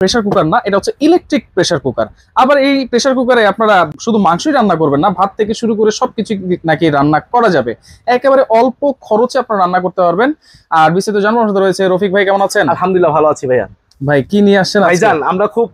Pressure cooker না, এটা হচ্ছে ইলেকট্রিক প্রেসার কুকার। আবার এই প্রেসার কুকারে আপনারা শুধু মাংসই রান্না করবেন না, ভাত থেকে শুরু করে সবকিছু নাকি রান্না করা যাবে। একেবারে অল্প খরচে আপনারা রান্না করতে পারবেন। আর বিস্তারিত জানার সাথে রয়েছে রফিক ভাই। কেমন আছেন? আলহামদুলিল্লাহ ভালো আছি ভাইয়া। ভাই কি নিয়ে আসছেন ভাইজান? আমরা খুব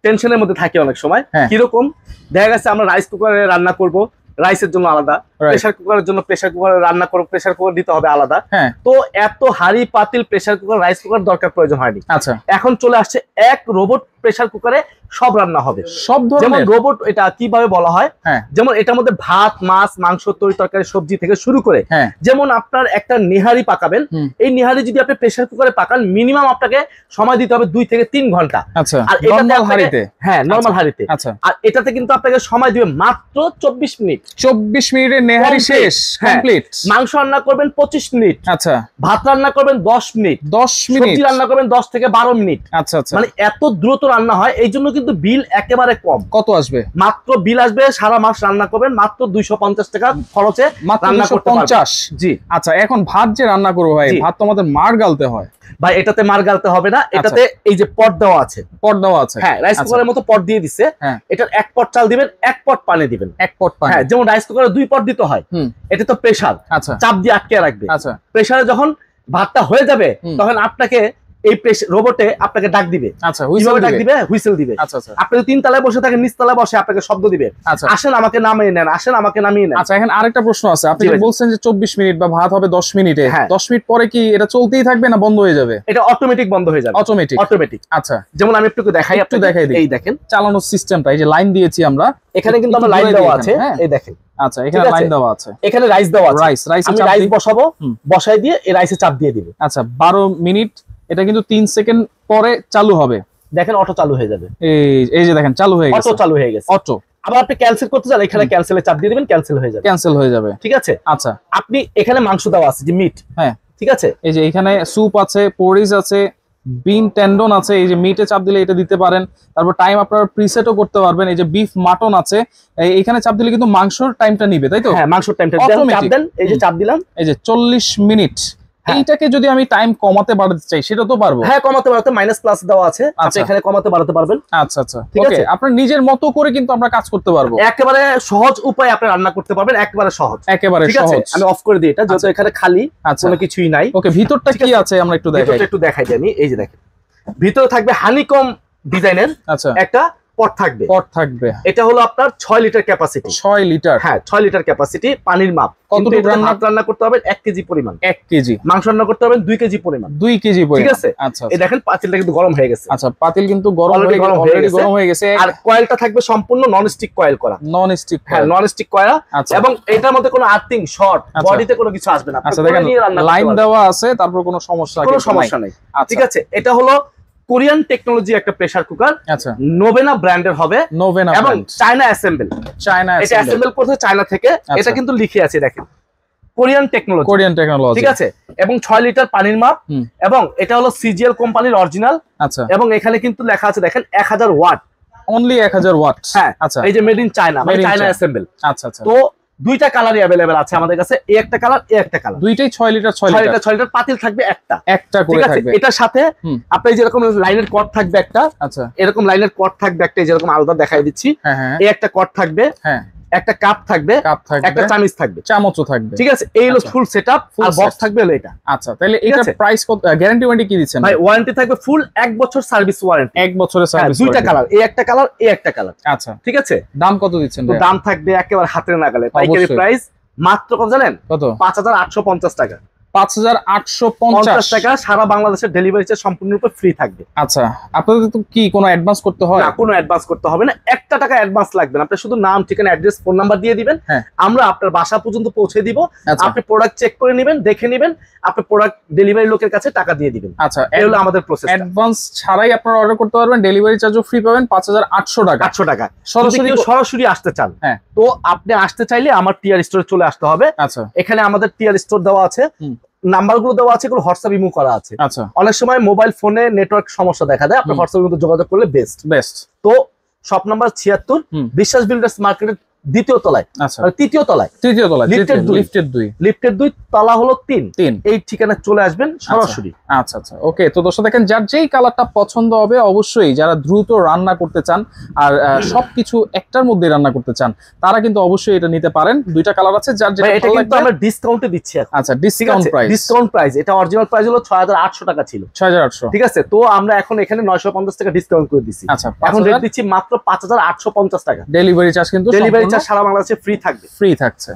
টেনশনের মধ্যে থাকি অনেক সময়। কিরকম দেখা গেছে আমরা রাইস কুকারে রান্না করব, রাইসের জন্য আলাদা, প্রেসার কুকারের জন্য প্রেসার কুকারে রান্না করব, প্রেসার কুকার দিতে হবে আলাদা। তো এত হাড়ি পাতিল প্রেসার কুকার রাইস কুকার দরকার প্রয়োজন হয়নি। আচ্ছা, এখন চলে আসছে এক রোবট প্রেসার কুকারে সব রান্না হবে। সব ধরনের রোবট। এটা কিভাবে বলা হয়, যেমন এটার মধ্যে ভাত, মাছ, মাংস, তরি তরকারি, সবজি থেকে শুরু করে, যেমন আপনার একটা নিহারি পাকাবেন, এই নিহারি যদি আপনি প্রেসার কুকারে পাকান মিনিমাম আপনাকে সময় দিতে হবে 2 থেকে 3 ঘন্টা। আচ্ছা, আর নরমাল হাঁড়িতে, নরমাল হাঁড়িতে। আচ্ছা, আর এটাতে কিন্তু আপনাকে সময় দিবে মাত্র 24 মিনিট। 24 মিনিটে নেহারি শেষ, কমপ্লিট। মাংস রান্না করবেন 25 মিনিট। আচ্ছা, ভাত রান্না করবেন 10 মিনিট। 10 মিনিট। সবজি রান্না করবেন 10 থেকে 12 মিনিট। আচ্ছা আচ্ছা, মানে এত দ্রুত রান্না হয়, এই জন্য কিন্তু বিল একেবারে কম। কত আসবে? মাত্র বিল আসবে, সারা মাস রান্না করবেন মাত্র 250 টাকা খরচে রান্না করতে পারবেন। 250? জি। আচ্ছা, এখন ভাত যে রান্না করবো ভাই, ভাত তো আমাদের মার গালতে হয় ভাই। এটাতে মার গালতে হবে না, এটাতে এই যে পট দেওয়া আছে, পট দেওয়া আছে। হ্যাঁ, রাইস কুকারের মতো পট দিয়ে দিচ্ছে। এটার 1 পট চাল দিবেন, 1 পট পানি দিবেন। 1 পট পানি। হ্যাঁ, যেমন রাইস কুকারে 2 পট দিতে হয়, এটা তো প্রেসার। আচ্ছা, চাপ দিয়ে আটকে রাখবে। আচ্ছা, প্রেসারে যখন ভাতটা হয়ে যাবে তখন আপনাকে এই রোবটে আপনাকে ডাক দিবে। আচ্ছা, হুইসেল ডাক দিবে, হুইসেল দিবে। আচ্ছা আচ্ছা, আপনি 3 তলায় বসে থাকেন, নিচ তলায় বসে আপনাকে শব্দ দিবে, আসেন আমাকে নামিয়ে নেন, আসেন আমাকে নামিয়ে নেন। আচ্ছা, এখন আরেকটা প্রশ্ন আছে। আপনি বলছেন যে 24 মিনিট বা ভাত হবে 10 মিনিটে, 10 মিনিট পরে কি এটা চলতেই থাকবে না বন্ধ হয়ে যাবে? এটা অটোমেটিক বন্ধ হয়ে যাবে। অটোমেটিক। আচ্ছা, যেমন আমি একটু দেখাই, একটু দেখাই দিই। এই দেখেন চালানোর সিস্টেমটা, এই যে লাইন দিয়েছি আমরা, এখানে কিন্তু আমরা লাইন দেওয়া আছে। এই দেখেন। আচ্ছা, এখানে লাইন দেওয়া আছে, এখানে রাইস দেওয়া আছে। আমি রাইস বসাবো, বসাই দিয়ে এই রাইসে চাপ দিয়ে দিব। আচ্ছা, 12 মিনিট। এটা কিন্তু 3 সেকেন্ড পরে চালু হবে। দেখেন অটো চালু হয়ে যাবে। এই যে দেখেন চালু হয়ে গেছে, অটো চালু হয়ে গেছে। অটো। আবার আপনি ক্যান্সেল করতে চান, এখানে ক্যান্সেলে চাপ দিয়ে দিবেন, ক্যান্সেল হয়ে যাবে। ক্যান্সেল হয়ে যাবে, ঠিক আছে। আচ্ছা, আপনি এখানে মাংস দেওয়া আছে যে মিট, হ্যাঁ ঠিক আছে। এই যে এখানে স্যুপ আছে, পরিজ আছে, বিন টেন্ডন আছে। এই যে মিটে চাপ দিলে এটা দিতে পারেন। তারপর টাইম আপনারা প্রিসেটও করতে পারবেন। এই যে বিফ মাটন আছে, এইখানে চাপ দিলে কিন্তু মাংসর টাইমটা নিবে, তাই তো? হ্যাঁ, মাংসর টাইমটা চাপ দেন। এই যে চাপ দিলাম, এই যে 40 মিনিট। এইটাকে যদি আমি টাইম কমাতে বাড়াতে চাই সেটা তো পারবো? হ্যাঁ, কমাতে বাড়াতে মাইনাস প্লাস দেওয়া আছে, আপনি এখানে কমাতে বাড়াতে পারবেন। আচ্ছা আচ্ছা, ঠিক আছে। আপনার নিজের মতো করে কিন্তু আমরা কাজ করতে পারবো। একেবারে সহজ উপায়ে আপনি রান্না করতে পারবেন, একেবারে সহজ, একেবারে সহজ। আমি অফ করে দিই এটা, যেহেতু এখানে খালি কোনো কিছুই নাই। ওকে, ভিতরটা কি আছে আমরা একটু দেখাই। একটু দেখাই দিই আমি। এই যে দেখেন, ভিতরে থাকবে হানিকম ডিজাইনের একটা পট থাকবে। এটা হলো আপনার 6 লিটার ক্যাপাসিটি। 6 লিটার? হ্যাঁ, 6 লিটার ক্যাপাসিটি। পানির মাপ কতটুকু রান্না করতে হবে? 1 কেজি পরিমাণ। 1 কেজি। মাংস রান্না করতে হবে 2 কেজি পরিমাণ। 2 কেজি পরিমাণ, ঠিক আছে। আচ্ছা, এই দেখেন পাতিলটা কিন্তু গরম হয়ে গেছে। আচ্ছা, পাতিল কিন্তু অলরেডি গরম হয়ে গেছে। আর কয়েলটা থাকবে সম্পূর্ণ নন স্টিক কয়েল করা। Non stick? হ্যাঁ, নন স্টিক কয়েল। এবং এটার মধ্যে কোনো আর্থিং, শর্ট, বডিতে কোনো কিছু আসবে না। আচ্ছা, দেখেন লাইন দেওয়া আছে, তারপর কোনো সমস্যা নেই। ঠিক আছে। এটা হলো কোরিয়ান টেকনোলজি একটা প্রেসার কুকার। আচ্ছা, নোভেনা ব্র্যান্ডের হবে, নোভেনা এবং চায়না অ্যাসেম্বল। এটা অ্যাসেম্বল করতে চায়না থেকে। এটা কিন্তু লিখে আছে দেখেন, কোরিয়ান টেকনোলজি। ঠিক আছে। এবং 6 লিটার পানির মাপ, এবং এটা হলো সিজিএল কোম্পানির অরিজিনাল। আচ্ছা, এবং এখানে কিন্তু লেখা আছে দেখেন 1000 ওয়াট, অনলি 1000 ওয়াট। হ্যাঁ, আচ্ছা, এই যে মেড ইন চায়না, মানে চায়না অ্যাসেম্বল। আচ্ছা আচ্ছা। তো দুইটা কালারই अवेलेबल আছে আমাদের কাছে, এই একটা কালার, এই একটা কালার। দুইটাই 6 লিটার। 6 লিটার পাতিল থাকবে একটা করে থাকবে। এটার সাথে আপনার যেরকম লাইনের কর্ড থাকবে একটা, আচ্ছা, এরকম লাইনের কর্ড থাকবে একটা, যেরকম আলাদা দেখাই দিচ্ছি। এই একটা কর্ড থাকবে, হ্যাঁ, একটা কাপ থাকবে, একটা চামচ থাকবে, চামচও থাকবে। ঠিক আছে। এই হলো ফুল সেটআপ, আর বক্স থাকবে হলো এটা। আচ্ছা, তাহলে এটা প্রাইস কত? গ্যারান্টি ওয়ারেন্টি কি দিচ্ছেন ভাই? ওয়ারেন্টি থাকবে ফুল 1 বছর সার্ভিস ওয়ারেন্টি। 1 বছরের সার্ভিস। দুইটা কালার, এই একটা কালার, এই একটা কালার। আচ্ছা, ঠিক আছে। দাম কত দিচ্ছেন ভাই? দাম থাকবে একেবারে হাতের নাগালে, পাইকারি প্রাইস মাত্র কত জানেন? কত? 5850 টাকা। 5850 টাকা। সারা বাংলাদেশের ডেলিভারি চার্জ সম্পূর্ণরূপে ফ্রি থাকবে। আচ্ছা, আপনাদের তো কি কোনো অ্যাডভান্স করতে হয়? না, কোনো অ্যাডভান্স করতে হবে না, 1 টাকা অ্যাডভান্স লাগবে না। আপনি শুধু নাম, ঠিকানা, অ্যাড্রেস, ফোন নাম্বার দিয়ে দিবেন, আমরা আপনার বাসা পর্যন্ত পৌঁছে দিব। আপনি প্রোডাক্ট চেক করে নেবেন, দেখে নেবেন, আপনি প্রোডাক্ট ডেলিভারি লোকের কাছে টাকা দিয়ে দিবেন। আচ্ছা, এই হলো আমাদের প্রসেস। অ্যাডভান্স ছাড়াই আপনারা অর্ডার করতে পারবেন, ডেলিভারি চার্জও ফ্রি পাবেন। 5800 টাকা। 800 টাকা। সরাসরি আসতে চান, তো আপনি আসতে চাইলে আমার টিআর স্টোরে চলে আসতে হবে। আচ্ছা, এখানে আমাদের টিআর স্টোর দেওয়া আছে, নাম্বারগুলো দেওয়া আছে, এগুলো হোয়াটসঅ্যাপ ইমো করা আছে। আচ্ছা, অনেক সময় মোবাইল ফোনে নেটওয়ার্ক সমস্যা দেখা দেয়, আপনি হোয়াটসঅ্যাপের মধ্যে যোগাযোগ করলে বেস্ট। তো শপ নাম্বার 76, বিশ্বাস বিল্ডার্স মার্কেটের দ্বিতীয় তলায়, আচ্ছা তৃতীয় তলায়, লিফটের 2 তলা হলো 3 এই ঠিকানা চলে আসবেন সরাসরি। আচ্ছা আচ্ছা ওকে। তো দর্শক দেখেন, যার যেই কালারটা পছন্দ হবে অবশ্যই, যারা দ্রুত রান্না করতে চান আর সবকিছু একটার মধ্যে রান্না করতে চান, তারা কিন্তু অবশ্যই এটা নিতে পারেন। 2টা কালার আছে, যার যেটা এটা কিন্তু আমরা ডিসকাউন্টে দিচ্ছি এখন। আচ্ছা, ডিসকাউন্ট প্রাইস। এটা অরিজিনাল প্রাইস হলো 6800 টাকা ছিল, 6800, ঠিক আছে। তো আমরা এখন এখানে 950 টাকা ডিসকাউন্ট করে দিচ্ছি। আচ্ছা, এখন রেট দিচ্ছি মাত্র 5850 টাকা। ডেলিভারি চার্জ কিন্তু ডেলিভারি চার্জ সারা বাংলাদেশে ফ্রি থাকবে, ফ্রি থাকছে।